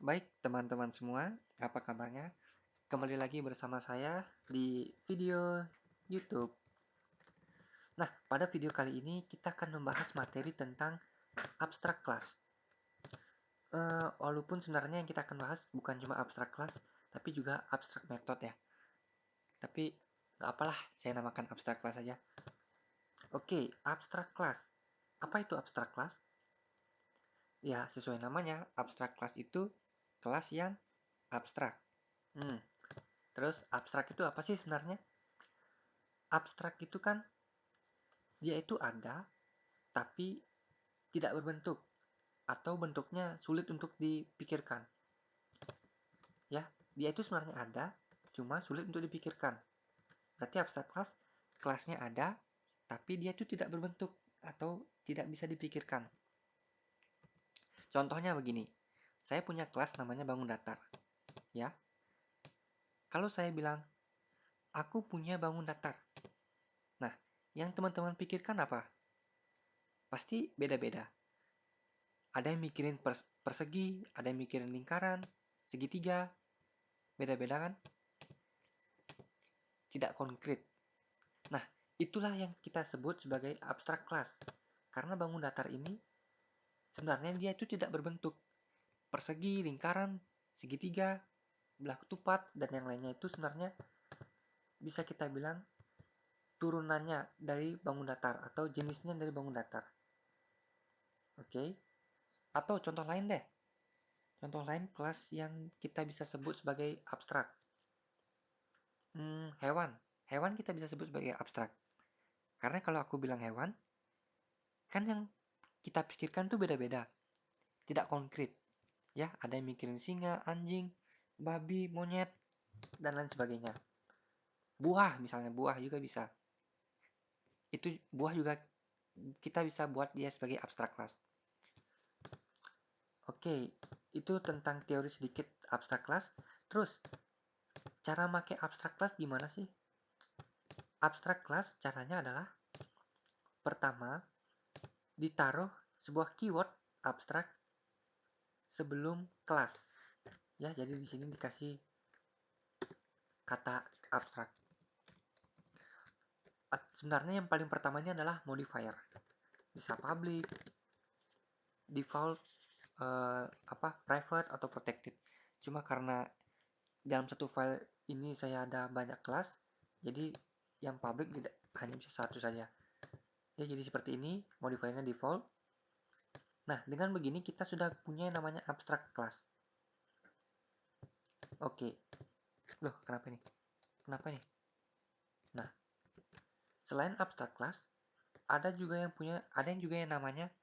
Baik, teman-teman semua, apa kabarnya? Kembali lagi bersama saya di video YouTube. Nah, pada video kali ini kita akan membahas materi tentang abstrak class. Walaupun sebenarnya yang kita akan bahas bukan cuma abstrak class, tapi juga abstrak method ya. Tapi nggak apalah, saya namakan abstrak class saja. Oke, abstrak class. Apa itu abstrak class? Ya, sesuai namanya, abstrak class itu kelas yang abstrak. Terus abstrak itu apa sih sebenarnya? Abstrak itu kan dia itu ada tapi tidak berbentuk atau bentuknya sulit untuk dipikirkan. Ya, dia itu sebenarnya ada cuma sulit untuk dipikirkan. Berarti abstrak class kelasnya ada tapi dia itu tidak berbentuk atau tidak bisa dipikirkan. Contohnya begini. Saya punya kelas namanya bangun datar. Ya. Kalau saya bilang aku punya bangun datar. Nah, yang teman-teman pikirkan apa? Pasti beda-beda. Ada yang mikirin persegi, ada yang mikirin lingkaran, segitiga, beda-beda kan? Tidak konkret. Nah, itulah yang kita sebut sebagai abstrak class. Karena bangun datar ini sebenarnya dia itu tidak berbentuk. Persegi, lingkaran, segitiga, belah ketupat, dan yang lainnya itu sebenarnya bisa kita bilang turunannya dari bangun datar atau jenisnya dari bangun datar. Oke? Atau contoh lain deh. Contoh lain kelas yang kita bisa sebut sebagai abstrak. Hewan. Hewan kita bisa sebut sebagai abstrak. Karena kalau aku bilang hewan, kan yang kita pikirkan tuh beda-beda. Tidak konkret. Ya, ada yang mikirin singa, anjing, babi, monyet, dan lain sebagainya. Buah misalnya, buah juga bisa. Itu buah juga kita bisa buat dia sebagai abstrak class. Oke, itu tentang teori sedikit abstrak class. Terus, cara make abstrak class gimana sih? Abstrak class caranya adalah pertama, ditaruh sebuah keyword abstrak sebelum kelas. Ya, jadi di sini dikasih kata abstrak. Sebenarnya yang paling pertamanya adalah modifier. Bisa public, default, private atau protected. Cuma karena dalam satu file ini saya ada banyak kelas, jadi yang public tidak hanya bisa satu saja. Ya, jadi seperti ini, modifiernya default. Nah, dengan begini kita sudah punya yang namanya abstract class. Oke. Loh, kenapa nih? Kenapa nih? Nah, selain abstract class, ada yang juga yang namanya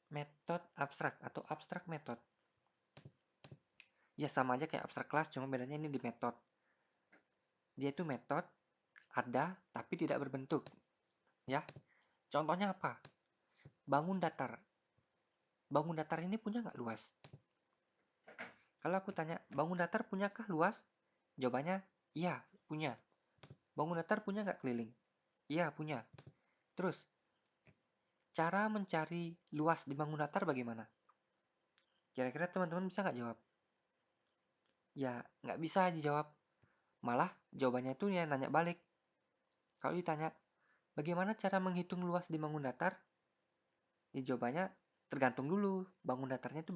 method abstrak atau abstract method. Ya sama aja kayak abstract class, cuma bedanya ini di method. Dia itu method ada tapi tidak berbentuk. Ya. Contohnya apa? Bangun datar. Bangun datar ini punya nggak luas? Kalau aku tanya, bangun datar punyakah luas? Jawabannya, iya, punya. Bangun datar punya nggak keliling? Iya, punya. Terus, cara mencari luas di bangun datar bagaimana? Kira-kira teman-teman bisa nggak jawab? Ya, nggak bisa dijawab. Malah, jawabannya itu ya nanya balik. Kalau ditanya, bagaimana cara menghitung luas di bangun datar? Ya, jawabannya tergantung dulu. Bangun datarnya itu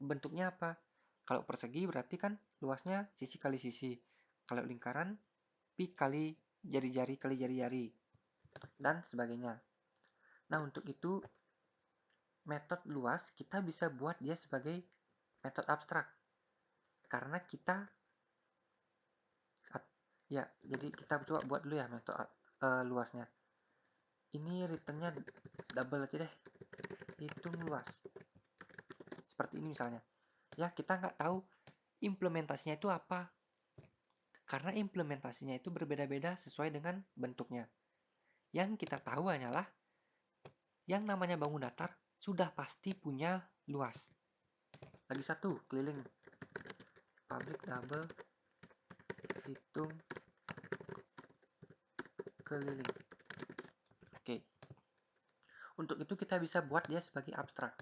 bentuknya apa? Kalau persegi berarti kan luasnya sisi kali sisi. Kalau lingkaran, pi kali jari-jari kali jari-jari. Dan sebagainya. Nah, untuk itu metode luas kita bisa buat dia sebagai metode abstrak. Karena kita ya, jadi kita coba buat dulu ya metode luasnya. Ini returnnya double aja deh. Hitung luas. Seperti ini misalnya. Ya, kita nggak tahu implementasinya itu apa. Karena implementasinya itu berbeda-beda sesuai dengan bentuknya. Yang kita tahu hanyalah yang namanya bangun datar sudah pasti punya luas. Lagi satu, keliling. Public double hitung keliling. Oke. Untuk itu kita bisa buat dia sebagai abstrak.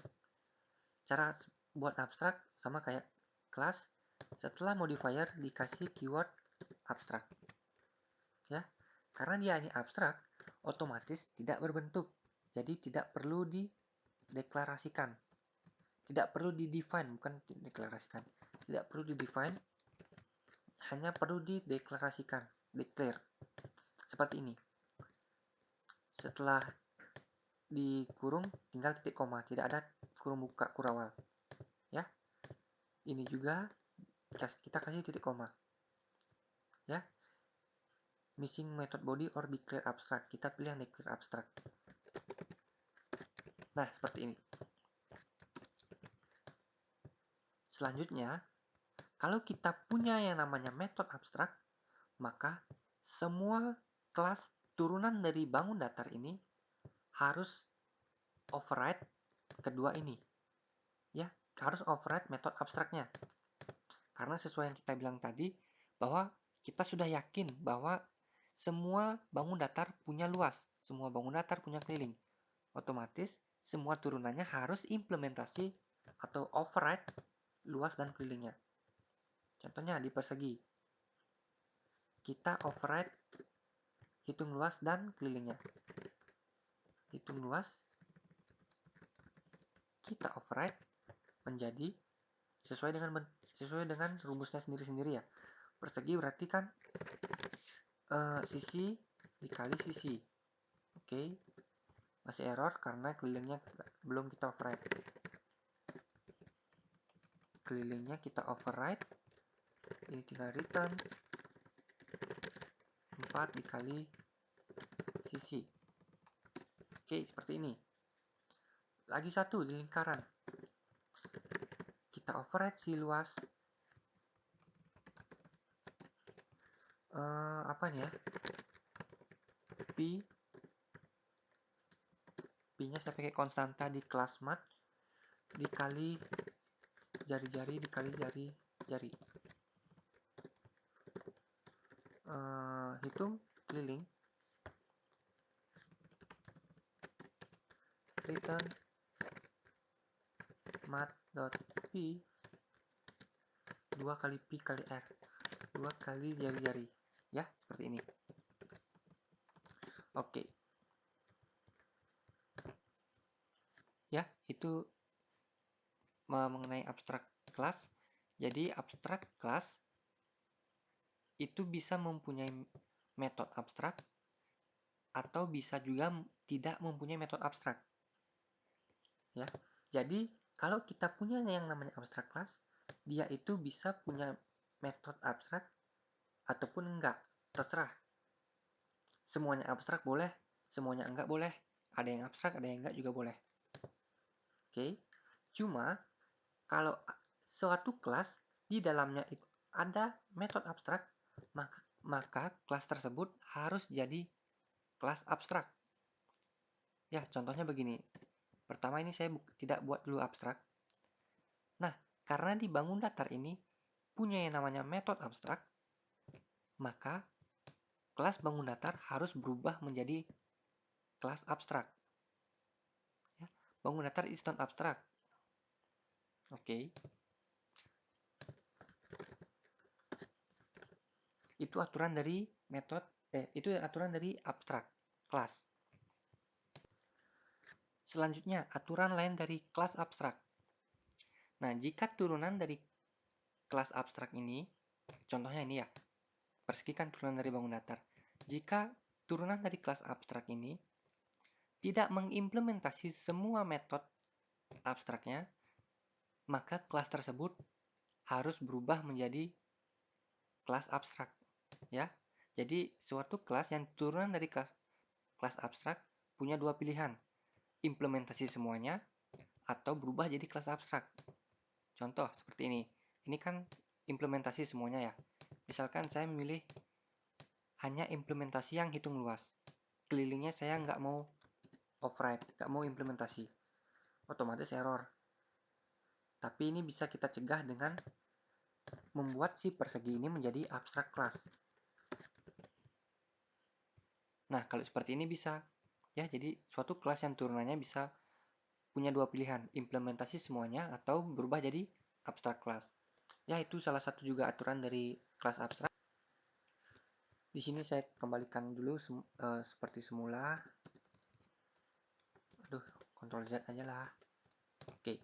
Cara buat abstrak sama kayak class setelah modifier dikasih keyword abstract. Ya, karena dia ini abstrak, otomatis tidak berbentuk. Jadi tidak perlu dideklarasikan. Tidak perlu di-define, bukan dideklarasikan. Tidak perlu di-define, hanya perlu dideklarasikan, declare. Seperti ini. Setelah dikurung tinggal titik koma, tidak ada kurung buka kurawal. Ya. Ini juga kita kasih titik koma. Ya. Missing method body or declare abstract. Kita pilih yang declare abstract. Nah, seperti ini. Selanjutnya, kalau kita punya yang namanya metode abstrak, maka semua kelas turunan dari bangun datar ini harus override kedua ini. Ya, harus override metode abstraknya. Karena sesuai yang kita bilang tadi, bahwa kita sudah yakin bahwa semua bangun datar punya luas, semua bangun datar punya keliling. Otomatis semua turunannya harus implementasi atau override luas dan kelilingnya. Contohnya di persegi. Kita override hitung luas dan kelilingnya. Hitung luas kita override menjadi sesuai dengan rumusnya sendiri-sendiri ya. Persegi berarti kan sisi dikali sisi. Oke. Masih error karena kelilingnya belum kita override. Kelilingnya kita override. Ini tinggal return 4 dikali sisi. Oke, seperti ini. Lagi satu di lingkaran. Kita override si luas. Apa nih ya? Pi-nya saya pakai konstanta di kelas mat dikali jari-jari dikali jari-jari. Hitung keliling. Return mat.pi 2 kali pi kali r. 2 kali jari-jari. Ya, seperti ini. Oke. Ya, itu mengenai abstrak kelas. Jadi abstrak kelas itu bisa mempunyai metode abstrak atau bisa juga tidak mempunyai metode abstrak. Ya. Jadi kalau kita punya yang namanya abstrak kelas, dia itu bisa punya metode abstrak ataupun enggak, terserah. Semuanya abstrak boleh, semuanya enggak boleh. Ada yang abstrak, ada yang enggak juga boleh. Oke. Cuma kalau suatu kelas di dalamnya itu ada metode abstrak, maka kelas tersebut harus jadi kelas abstrak. Ya, contohnya begini. Pertama ini saya tidak buat dulu abstrak. Nah, karena di bangun datar ini punya yang namanya metode abstrak, maka kelas bangun datar harus berubah menjadi kelas abstrak. Ya, bangun datar is not abstrak. Oke. Itu aturan dari itu aturan dari abstrak kelas. Selanjutnya, aturan lain dari kelas abstrak. Nah, jika turunan dari kelas abstrak ini, contohnya ini ya, persegi kan turunan dari bangun datar. Jika turunan dari kelas abstrak ini tidak mengimplementasi semua metode abstraknya, maka kelas tersebut harus berubah menjadi kelas abstrak. Ya, jadi suatu kelas yang turunan dari kelas abstrak punya dua pilihan, implementasi semuanya atau berubah jadi kelas abstrak. Contoh seperti ini. Ini kan implementasi semuanya ya. Misalkan saya memilih hanya implementasi yang hitung luas. Kelilingnya saya nggak mau override, nggak mau implementasi. Otomatis error. Tapi ini bisa kita cegah dengan membuat si persegi ini menjadi abstrak class. Nah, kalau seperti ini bisa. Ya, jadi suatu kelas yang turunannya bisa punya dua pilihan, implementasi semuanya atau berubah jadi abstrak class. Ya, itu salah satu juga aturan dari kelas abstrak. Di sini saya kembalikan dulu seperti semula. Aduh, Ctrl Z aja lah. Oke.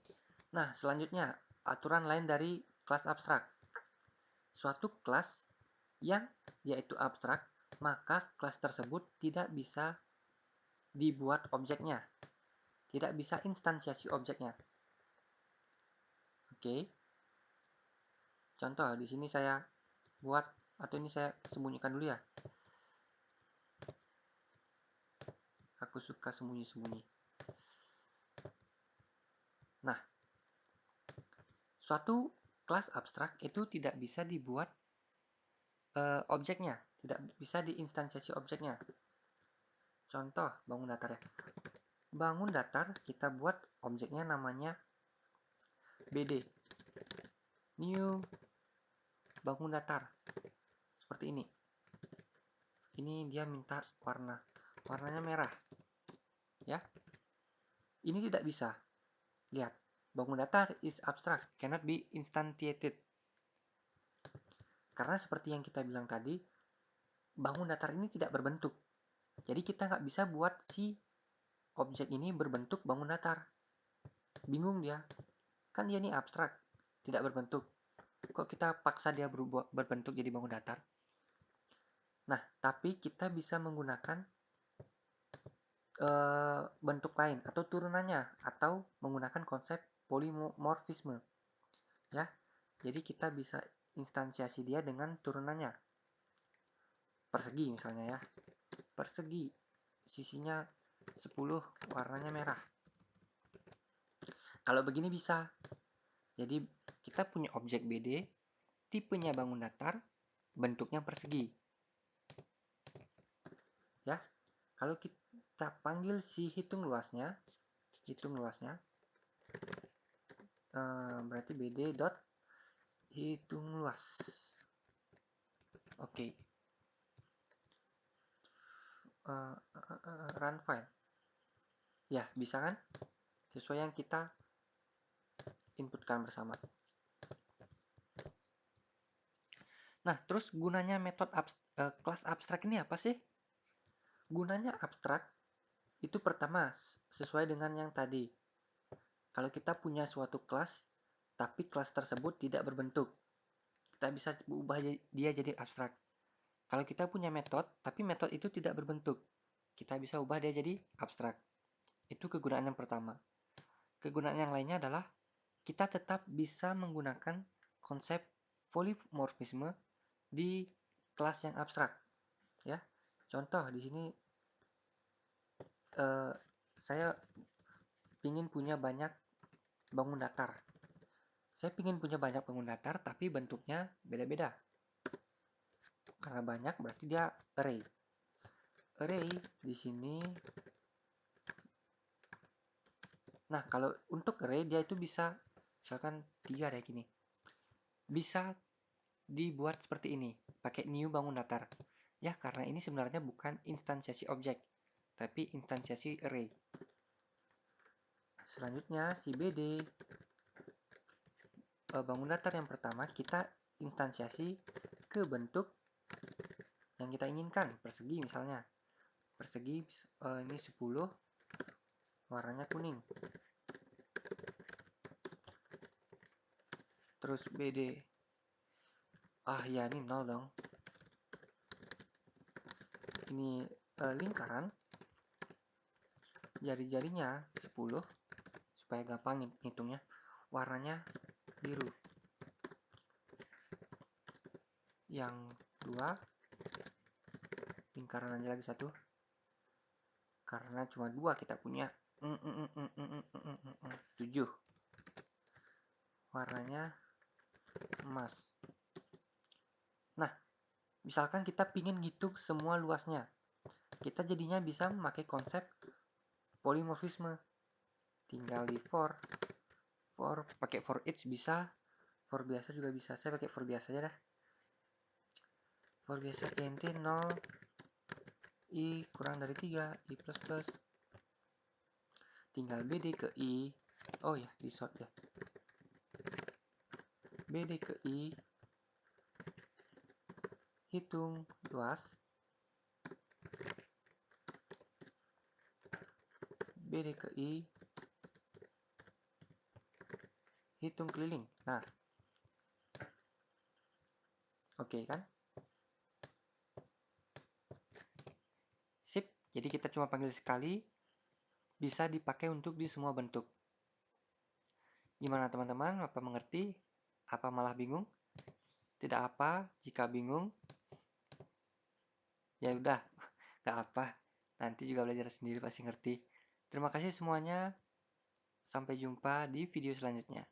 Nah, selanjutnya aturan lain dari kelas abstrak. Suatu kelas yang yaitu abstrak, maka kelas tersebut tidak bisa dibuat objeknya. Tidak bisa instansiasi objeknya. Oke. Contoh, di sini saya buat, atau ini saya sembunyikan dulu ya. Aku suka sembunyi-sembunyi. Nah, suatu kelas abstrak itu tidak bisa dibuat objeknya, tidak bisa diinstansiasi objeknya. Contoh, bangun datar ya. Bangun datar kita buat objeknya namanya BD. New bangun datar. Seperti ini. Ini dia minta warnanya merah. Ya. Ini tidak bisa. Lihat, bangun datar is abstract, cannot be instantiated. Karena seperti yang kita bilang tadi, bangun datar ini tidak berbentuk. Jadi kita nggak bisa buat si objek ini berbentuk bangun datar. Bingung dia. Kan dia ini abstrak, tidak berbentuk. Kok kita paksa dia berbentuk jadi bangun datar? Nah, tapi kita bisa menggunakan bentuk lain atau turunannya, atau menggunakan konsep polimorfisme. Ya. Jadi kita bisa instansiasi dia dengan turunannya. Persegi misalnya ya. Persegi sisinya 10, warnanya merah. Kalau begini bisa. Jadi kita punya objek BD, tipenya bangun datar, bentuknya persegi. Ya. Kalau kita panggil si hitung luasnya berarti BD dot hitung luas. Oke. Run file. Ya, bisa kan? Sesuai yang kita inputkan bersama. Nah, terus gunanya metode kelas abstrak ini apa sih? Gunanya abstrak itu pertama sesuai dengan yang tadi. Kalau kita punya suatu kelas, tapi kelas tersebut tidak berbentuk, kita bisa ubah dia jadi abstrak. Kalau kita punya metode, tapi metode itu tidak berbentuk, kita bisa ubah dia jadi abstrak. Itu kegunaan yang pertama. Kegunaan yang lainnya adalah kita tetap bisa menggunakan konsep polimorfisme di kelas yang abstrak. Ya, contoh di sini saya ingin punya banyak bangun datar. Saya ingin punya banyak bangun datar, tapi bentuknya beda-beda. Karena banyak berarti dia array. Array di sini. Nah, kalau untuk array dia itu bisa, misalkan 3 kayak gini. Bisa dibuat seperti ini, pakai new bangun datar. Ya, karena ini sebenarnya bukan instansiasi objek, tapi instansiasi array. Selanjutnya si BD bangun datar yang pertama kita instansiasi ke bentuk yang kita inginkan, persegi misalnya. Persegi ini 10, warnanya kuning. Terus BD, ya ini 0 dong. Ini lingkaran, jari-jarinya 10, supaya gampang ngitungnya. Warnanya biru. Yang 2, lingkaran aja lagi 1, karena cuma 2 kita punya. 7, warnanya emas. Nah, misalkan kita pingin ngitung semua luasnya, kita jadinya bisa memakai konsep polimorfisme. Tinggal di for pakai for each bisa, for biasa juga bisa. Saya pakai for biasa aja dah. For biasa int 0, i kurang dari 3, i plus plus. Tinggal BD ke i. Oh ya, di sort ya. BD ke I, hitung luas, BD ke I, hitung keliling. Nah, oke kan? Sip, jadi kita cuma panggil sekali, bisa dipakai untuk di semua bentuk. Gimana teman-teman? Apa mengerti? Apa malah bingung? Tidak apa, jika bingung, ya udah, gak apa. Nanti juga belajar sendiri pasti ngerti. Terima kasih semuanya. Sampai jumpa di video selanjutnya.